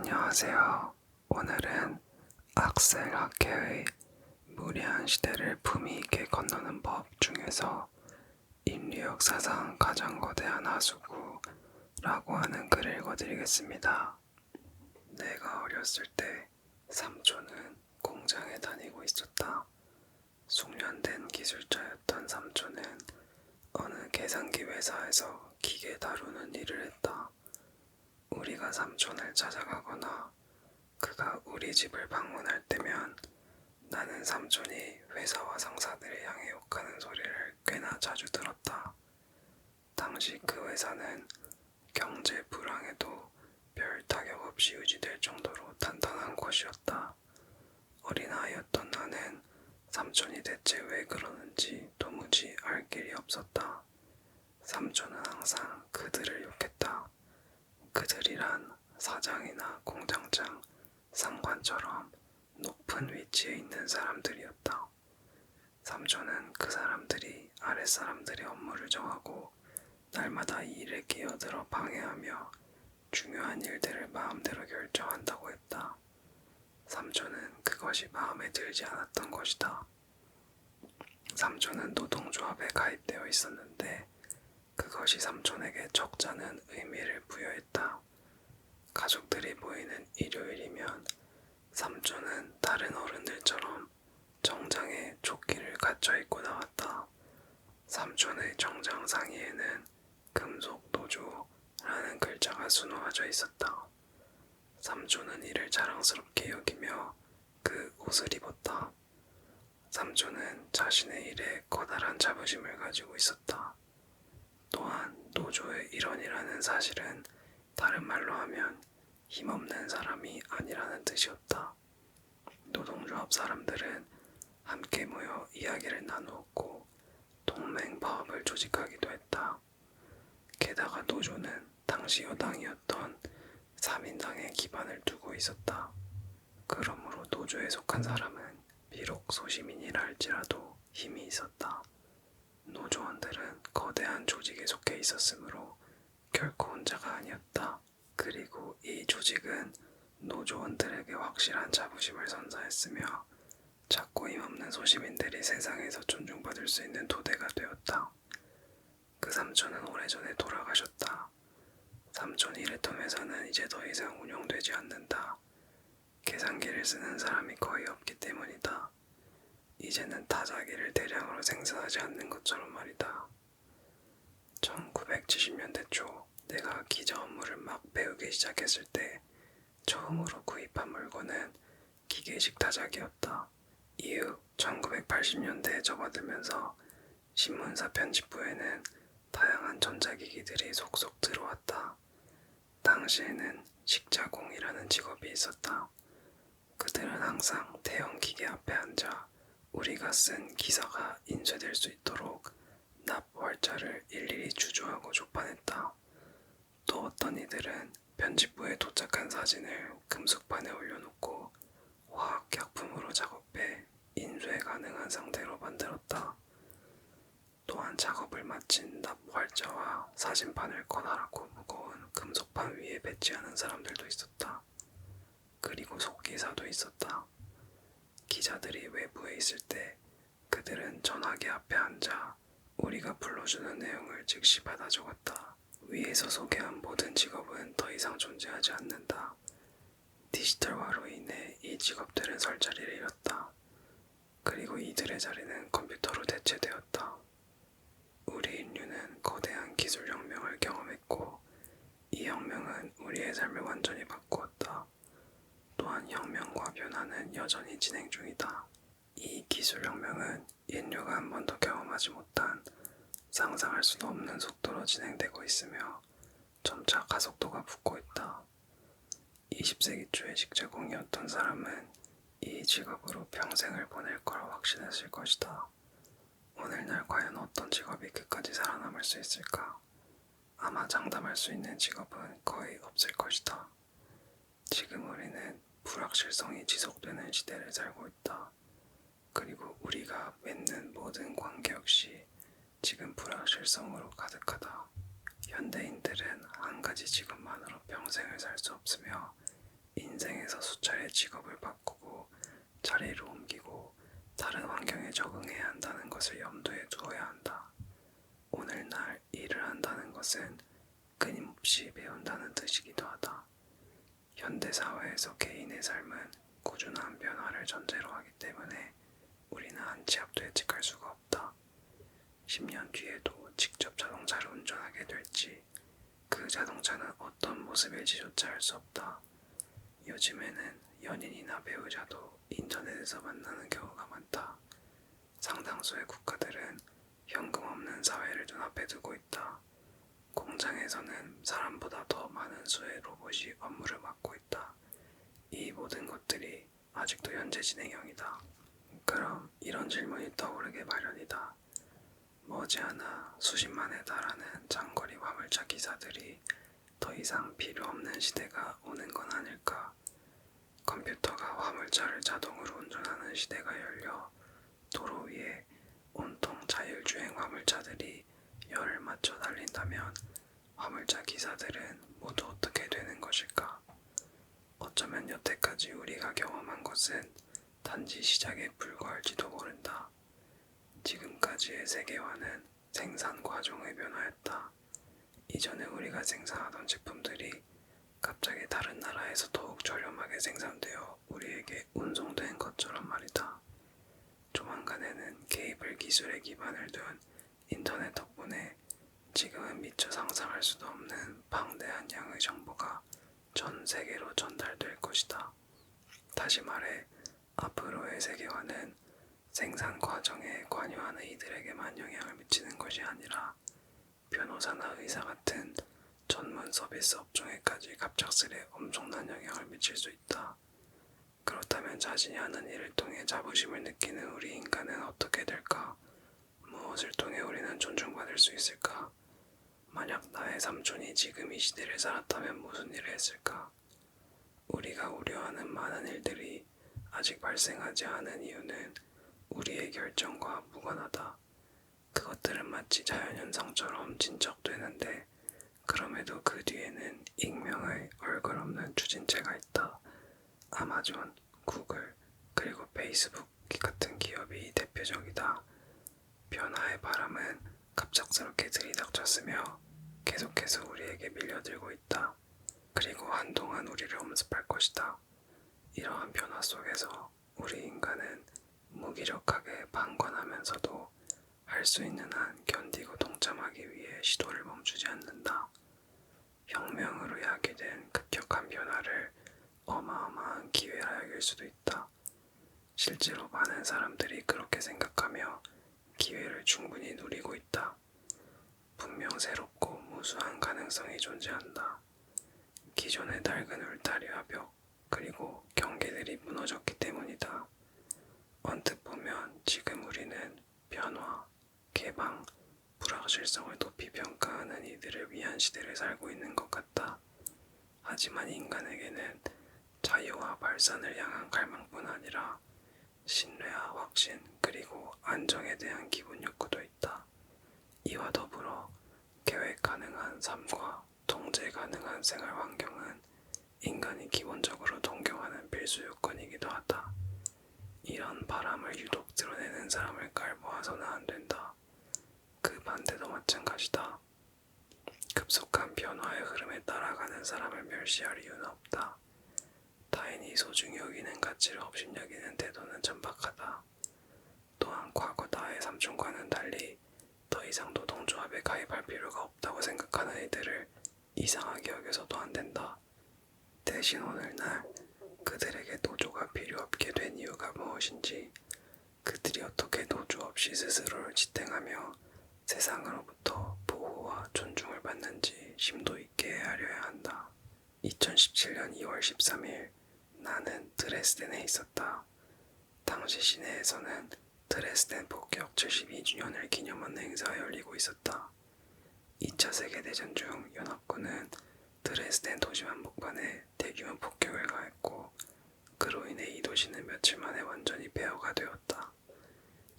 안녕하세요. 오늘은 악셀 학회의 무례한 시대를 품위 있게 건너는 법 중에서 인류 역사상 가장 거대한 하수구라고 하는 글을 읽어드리겠습니다. 내가 어렸을 때 삼촌은 공장에 다니고 있었다. 숙련된 기술자였던 삼촌은 어느 계산기 회사에서 기계 다루는 일을 했다. 우리가 삼촌을 찾아가거나 그가 우리 집을 방문할 때면 나는 삼촌이 회사와 상사들을 향해 욕하는 소리를 꽤나 자주 들었다. 당시 그 회사는 경제 불황에도 별 타격 없이 유지될 정도로 단단한 곳이었다. 어린아이였던 나는 삼촌이 대체 왜 그러는지 도무지 알 길이 없었다. 삼촌은 항상 그들을 욕했다. 그들이란 사장이나 공장장, 상관처럼 높은 위치에 있는 사람들이었다. 삼촌은 그 사람들이 아랫사람들의 업무를 정하고 날마다 이 일에 끼어들어 방해하며 중요한 일들을 마음대로 결정한다고 했다. 삼촌은 그것이 마음에 들지 않았던 것이다. 삼촌은 노동조합에 가입되어 있었는데 그것이 삼촌에게 적잖은 의미를 부여했다. 가족들이 모이는 일요일이면 삼촌은 다른 어른들처럼 정장에 조끼를 갖춰 입고 나왔다. 삼촌의 정장 상의에는 금속 노조라는 글자가 수놓아져 있었다. 삼촌은 이를 자랑스럽게 여기며 그 옷을 입었다. 삼촌은 자신의 일에 커다란 자부심을 가지고 있었다. 또한 노조의 일원이라는 사실은 다른 말로 하면 힘없는 사람이 아니라는 뜻이었다. 노동조합 사람들은 함께 모여 이야기를 나누었고 동맹 파업을 조직하기도 했다. 게다가 노조는 당시 여당이었던 3인당에 기반을 두고 있었다. 그러므로 노조에 속한 사람은 비록 소시민이라 할지라도 힘이 있었다. 노조원들은 거대한 조직에 속해 있었으므로 결코 혼자가 아니었다. 그리고 이 조직은 노조원들에게 확실한 자부심을 선사했으며 작고 힘없는 소시민들이 세상에서 존중받을 수 있는 토대가 되었다. 그 삼촌은 오래전에 돌아가셨다. 삼촌이 일했던 회사는 이제 더 이상 운영되지 않는다. 계산기를 쓰는 사람이 거의 없기 때문이다. 이제는 타자기를 대량으로 생산하지 않는 것처럼 말이다. 1970년대 초 내가 기자 업무를 막 배우기 시작했을 때 처음으로 구입한 물건은 기계식 타자기였다. 이후 1980년대에 접어들면서 신문사 편집부에는 다양한 전자기기들이 속속 들어왔다. 당시에는 식자공이라는 직업이 있었다. 그들은 항상 대형 기계 앞에 앉아 우리가 쓴 기사가 인쇄될 수 있도록 납 월자를 일일이 주조하고 조판했다. 또 어떤 이들은 편집부에 도착한 사진을 금속판에 올려놓고 화학약품으로 작업해 인쇄 가능한 상태로 만들었다. 또한 작업을 마친 납 월자와 사진판을 커다랗고 무거운 금속판 위에 배치하는 사람들도 있었다. 그리고 속기사도 있었다. 기자들이 외부에 있을 때 그들은 전화기 앞에 앉아 우리가 불러주는 내용을 즉시 받아 적었다. 위에서 소개한 모든 직업은 더 이상 존재하지 않는다. 디지털화로 인해 이 직업들은 설 자리를 잃었다. 그리고 이들의 자리는 컴퓨터로 대체되었다. 우리 인류는 거대한 기술혁명을 경험했고 이 혁명은 우리의 삶을 완전히 바꾸었다. 또한 혁명과 변화는 여전히 진행 중이다. 이 기술혁명은 인류가 한 번도 경험하지 못한 상상할 수도 없는 속도로 진행되고 있으며 점차 가속도가 붙고 있다. 20세기 초의 식자공이었던 사람은 이 직업으로 평생을 보낼 거라 확신했을 것이다. 오늘날 과연 어떤 직업이 끝까지 살아남을 수 있을까? 아마 장담할 수 있는 직업은 거의 없을 것이다. 지금 우리는 불확실성이 지속되는 시대를 살고 있다. 그리고 우리가 맺는 모든 관계 역시 지금 불확실성으로 가득하다. 현대인들은 한 가지 직업만으로 평생을 살 수 없으며 직업을 바꾸고 자리를 옮기고 다른 환경에 적응해야 한다는 것을 염두에 두어야 한다. 오늘날 일을 한다는 것은 끊임없이 배운다는 뜻이기도 하다. 현대사회에서 개인의 삶은 꾸준한 변화를 전제로 하기 때문에 우리는 한 치 앞도 예측할 수가 없다. 10년 뒤에도 직접 자동차를 운전하게 될지, 그 자동차는 어떤 모습일지조차 알 수 없다. 요즘에는 연인이나 배우자도 인터넷에서 만나는 경우가 많다. 상당수의 국가들은 현금 없는 사회를 눈앞에 두고 있다. 공장에서는 사람보다 더 많은 수의 로봇이 업무를 맡고 있다. 이 모든 것들이 아직도 현재 진행형이다. 그럼 이런 질문이 떠오르게 마련이다. 머지않아 수십만에 달하는 장거리 화물차 기사들이 더 이상 필요 없는 시대가 오는 건 아닐까? 컴퓨터가 화물차를 자동으로 운전하는 시대가 열려 도로 위에 온통 자율주행 화물차들이 열을 맞춰 달린다면 화물차 기사들은 모두 어떻게 되는 것일까? 어쩌면 여태까지 우리가 경험한 것은 단지 시작에 불과할지도 모른다. 지금까지의 세계화는 생산 과정의 변화였다. 이전에 우리가 생산하던 제품들이 갑자기 다른 나라에서 더욱 저렴하게 생산되어 우리에게 운송된 것처럼 말이다. 조만간에는 케이블 기술에 기반을 둔 인터넷 덕분에 지금은 미처 상상할 수도 없는 방대한 양의 정보가 전 세계로 전달될 것이다. 다시 말해, 앞으로의 세계화는 생산 과정에 관여하는 이들에게만 영향을 미치는 것이 아니라 변호사나 의사 같은 전문 서비스 업종에까지 갑작스레 엄청난 영향을 미칠 수 있다. 그렇다면 자신이 하는 일을 통해 자부심을 느끼는 우리 인간은 어떻게 될까? 무엇을 통해 우리는 존중받을 수 있을까? 만약 나의 삼촌이 지금 이 시대를 살았다면 무슨 일을 했을까? 우리가 우려하는 많은 일들이 아직 발생하지 않은 이유는 우리의 결정과 무관하다. 그것들은 마치 자연현상처럼 진척되는데 그럼에도 그 뒤에는 익명의 얼굴 없는 추진체가 있다. 아마존, 구글, 그리고 페이스북 같은 기업이 대표적이다. 변화의 바람은 갑작스럽게 들이닥쳤으며 계속해서 우리에게 밀려들고 있다. 그리고 한동안 우리를 엄습할 것이다. 이러한 변화 속에서 우리 인간은 무기력하게 방관하면서도 할 수 있는 한 견디고 동참하기 위해 시도를 멈추지 않는다. 혁명으로 야기된 급격한 변화를 어마어마한 기회라 여길 수도 있다. 실제로 많은 사람들이 그렇게 생각하며 기회를 충분히 누리고 있다. 분명 새롭고 무수한 가능성이 존재한다. 기존의 낡은 울타리와 벽, 그리고 경계들이 무너졌기 때문이다. 언뜻 보면 지금 우리는 변화, 개방, 불확실성을 높이 평가하는 이들을 위한 시대를 살고 있는 것 같다. 하지만 인간에게는 자유와 발산을 향한 갈망뿐 아니라 신뢰와 확신, 그리고 안정에 대한 기본 욕구도 있다. 이와 더불어 계획 가능한 삶과 통제 가능한 생활 환경은 인간이 기본적으로 동경하는 필수 요건이기도 하다. 이런 바람을 유독 드러내는 사람을 깔보아서는 안 된다. 그 반대도 마찬가지다. 급속한 변화의 흐름에 따라가는 사람을 멸시할 이유는 없다. 타인이 소중히 여기는 가치를 업신여기는 태도는 천박하다. 또한 과거 나의 삼촌과는 달리 더 이상 노동조합에 가입할 필요가 없다고 생각하는 이들을 이상하게 여겨서도 안 된다. 대신 오늘날 그들에게 노조가 필요 없게 된 이유가 무엇인지, 그들이 어떻게 노조 없이 스스로를 지탱하며 세상으로부터 보호와 존중을 받는지 심도 있게 헤아려야 한다. 2017년 2월 13일 나는 드레스덴에 있었다. 당시 시내에서는 드레스덴 폭격 72주년을 기념하는 행사가 열리고 있었다. 2차 세계대전 중 연합군은 드레스덴 도시 한복판에 대규모 폭격을 가했고 그로 인해 이 도시는 며칠 만에 완전히 폐허가 되었다.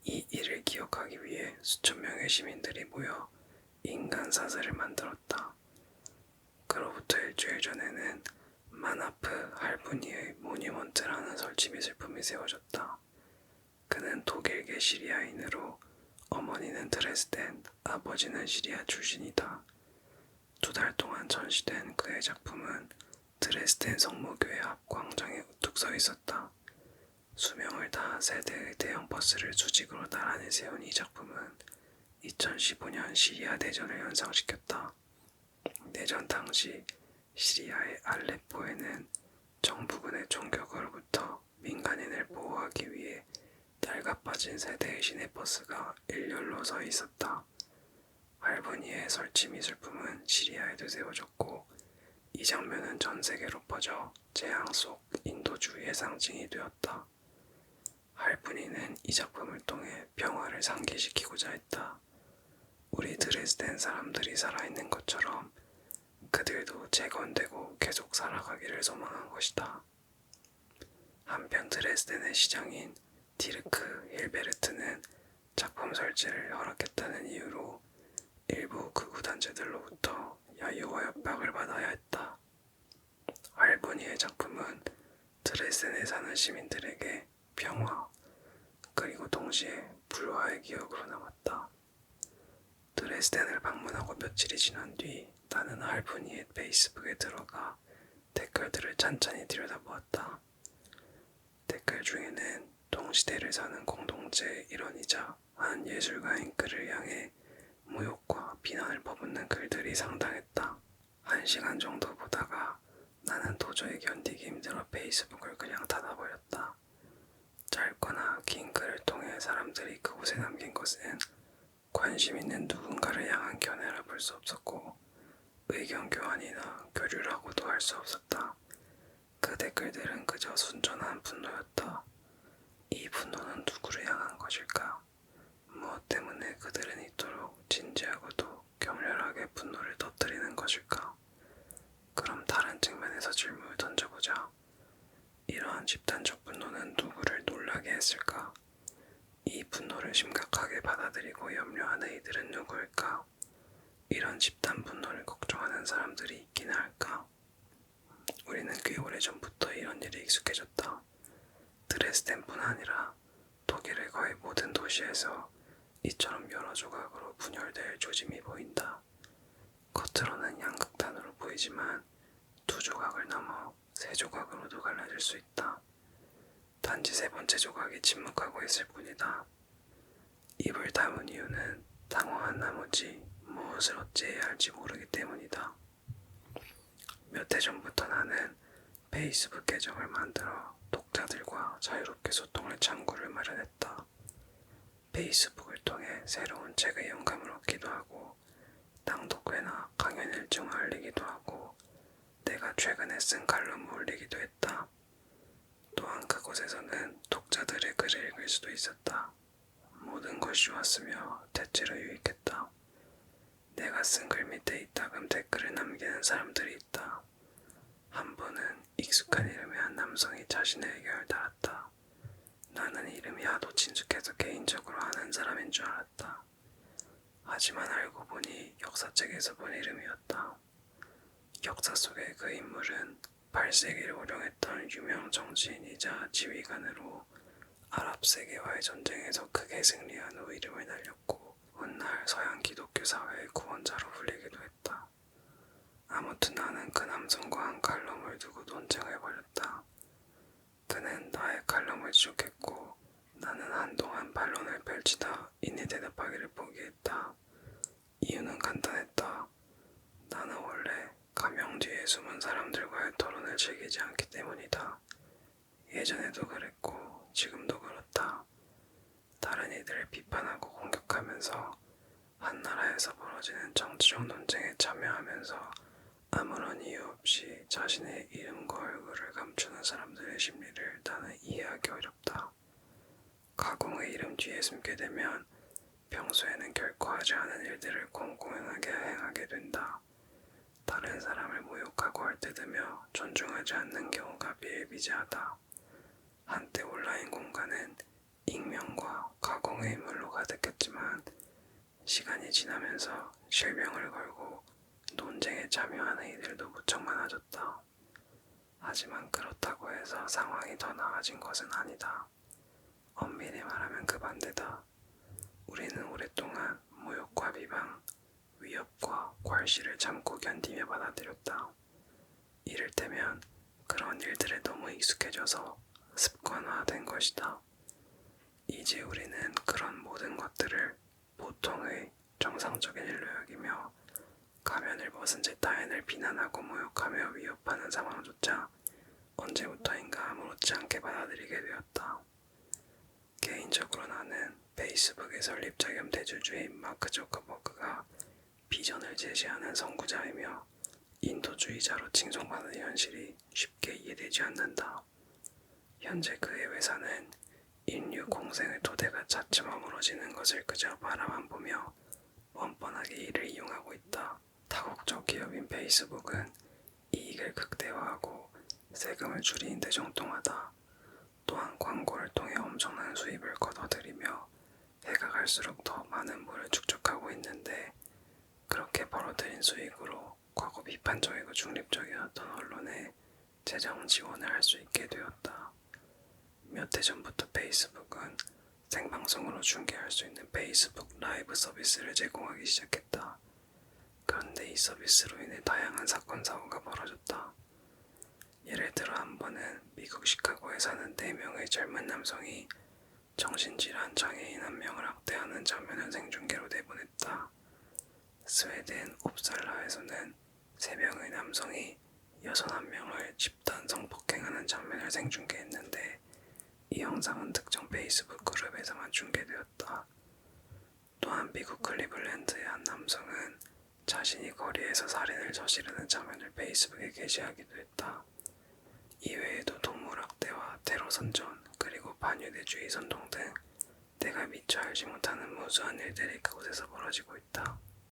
이 일을 기억하기 위해 수천 명의 시민들이 모여 인간 사슬을 만들었다. 그로부터 일주일 전에는 마나프 할부니의 모니먼트라는 설치 미술품이 세워졌다. 그는 독일계 시리아인으로 어머니는 드레스덴, 아버지는 시리아 출신이다. 2달 동안 전시된 그의 작품은 드레스덴 성모교회 앞 광장에 우뚝 서 있었다. 수명을 다한 세대의 대형 버스를 수직으로 나란히 세운 이 작품은 2015년 시리아 대전을 연상시켰다. 내전 당시 시리아의 알레포에는 정부군의 총격으로부터 민간인을 보호하기 위해 낡아빠진 세대의 시내버스가 일렬로 서 있었다. 알보니의 설치 미술품은 시리아에도 세워졌고 이 장면은 전 세계로 퍼져 재앙 속 인도주의의 상징이 되었다. 할프니는 이 작품을 통해 평화를 상기시키고자 했다. 우리 드레스덴 사람들이 살아있는 것처럼 그들도 재건되고 계속 살아가기를 소망한 것이다. 한편 드레스덴의 시장인 디르크 힐베르트는 작품 설치를 허락했다는 이유로 일부 극우단체들로부터 야유와 협박을 받아야 했다. 알보니의 작품은 드레스덴에 사는 시민들에게 평화, 그리고 동시에 불화의 기억으로 남았다. 드레스덴을 방문하고 며칠이 지난 뒤 나는 알보니의 페이스북에 들어가 댓글들을 찬찬히 들여다보았다. 댓글 중에는 동시대를 사는 공동체의 일원이자 한 예술가인 그를 향해 모욕과 비난을 퍼붓는 글들이 상당했다. 1시간 정도 보다가 나는 도저히 견디기 힘들어 페이스북을 그냥 닫아버렸다. 짧거나 긴 글을 통해 사람들이 그곳에 남긴 것은 관심 있는 누군가를 향한 견해라 볼 수 없었고 의견 교환이나 교류라고도 할 수 없었다. 그 댓글들은 그저 순전한 분노였다. 이 분노는 누구를 향한 것일까? 무엇 때문에 그들은 이토록 진지하고도 격렬하게 분노를 터뜨리는 것일까? 그럼 다른 측면에서 질문을 던져보자. 이러한 집단적 분노는 누구를 놀라게 했을까? 이 분노를 심각하게 받아들이고 염려하는 이들은 누구일까? 이런 집단 분노를 걱정하는 사람들이 있기는 할까? 우리는 꽤 오래전부터 이런 일에 익숙해졌다. 드레스덴뿐 아니라 독일의 거의 모든 도시에서 이처럼 여러 조각으로 분열될 조짐이 보인다. 겉으로는 양극단으로 보이지만 2조각을 넘어 3조각으로도 갈라질 수 있다. 단지 3번째 조각이 침묵하고 있을 뿐이다. 입을 다문 이유는 당황한 나머지 무엇을 어찌해야 할지 모르기 때문이다. 몇 해 전부터 나는 페이스북 계정을 만들어 독자들과 자유롭게 소통할 창구를 마련했다. 페이스북을 통해 새로운 책의 영감을 얻기도 하고 낭독회나 강연 일정을 알리기도 하고 내가 최근에 쓴 칼럼을 올리기도 했다. 또한 그곳에서는 독자들의 글을 읽을 수도 있었다. 모든 것이 좋았으며 대체로 유익했다. 내가 쓴 글 밑에 이따금 댓글을 남기는 사람들이 있다. 한 번은 익숙한 이름의 한 남성이 자신의 의견을 달았다. 나는 이름이 하도 친숙해서 개인적으로 아는 사람인 줄 알았다. 하지만 알고 보니 역사책에서 본 이름이었다. 역사 속의 그 인물은 8세기를 호령했던 유명 정치인이자 지휘관으로 아랍 세계와의 전쟁에서 크게 승리한 후 이름을 날렸고 훗날 서양 기독교 사회의 구원자로 불리기도 했다. 아무튼 나는 그 남성과 한 칼럼을 두고 논쟁을 벌였다. 그는 나의 칼럼을 지적했고 나는 한동안 반론을 펼치다 이내 대답하기를 포기했다. 이유는 간단했다. 나는 원래 가명 뒤에 숨은 사람들과의 토론을 즐기지 않기 때문이다. 예전에도 그랬고 지금도 그렇다. 다른 이들을 비판하고 공격하면서 한 나라에서 벌어지는 정치적 논쟁에 참여하면서 아무런 이유 없이 자신의 이름과 얼굴을 감추는 사람들의 심리를 나는 이해하기 어렵다. 가공의 이름 뒤에 숨게 되면 평소에는 결코 하지 않은 일들을 공공연하게 행하게 된다. 다른 사람을 모욕하고 헐뜯으며 존중하지 않는 경우가 비일비재하다. 한때 온라인 공간은 익명과 가공의 인물로 가득했지만 시간이 지나면서 실명을 걸고 논쟁에 참여하는 이들도 무척 많아졌다. 하지만 그렇다고 해서 상황이 더 나아진 것은 아니다. 엄밀히 말하면 그 반대다. 우리는 오랫동안 모욕과 비방, 위협과 괄시를 참고 견디며 받아들였다. 이를테면 그런 일들에 너무 익숙해져서 습관화된 것이다. 이제 우리는 그런 모든 것들을 보통의 정상적인 일로 여기며 가면을 벗은 채 타인을 비난하고 모욕하며 위협하는 상황조차 언제부터인가 아무렇지 않게 받아들이게 되었다. 개인적으로 나는 페이스북의 설립자 겸 대주주인 마크 저커버그가 비전을 제시하는 선구자이며 인도주의자로 칭송받는 현실이 쉽게 이해되지 않는다. 현재 그의 회사는 인류 공생의 토대가 차츰 허물어지는 것을 그저 바라만 보며 뻔뻔하게 이를 이용하고 있다. 다국적 기업인 페이스북은 이익을 극대화하고 세금을 줄이는 데 정통하다. 또한 광고를 통해 엄청난 수입을 거둬들이며 해가 갈수록 더 많은 부를 축적하고 있는데 그렇게 벌어들인 수익으로 과거 비판적이고 중립적이었던 언론에 재정 지원을 할 수 있게 되었다. 몇 해 전부터 페이스북은 생방송으로 중계할 수 있는 페이스북 라이브 서비스를 제공하기 시작했다. 그런데 이 서비스로 인해 다양한 사건 사고가 벌어졌다. 예를 들어 한 번은 미국 시카고에 사는 4명의 젊은 남성이 정신질환 장애인 한 명을 학대하는 장면을 생중계로 내보냈다. 스웨덴 옵살라에서는 3명의 남성이 61명을 집단 성폭행하는 장면을 생중계했는데 이 영상은 특정 페이스북 그룹에서만 중계되었다. 또한 미국 클리블랜드의 한 남성은 자신이 거리에서 살인을 저지르는 장면을 페이스북에 게시하기도 했다. 이외에도 동물학대와 테러 선전, 그리고 반유대주의 선동 등 내가 미처 알지 못하는 무수한 일들이 그곳에서 벌어지고 있다.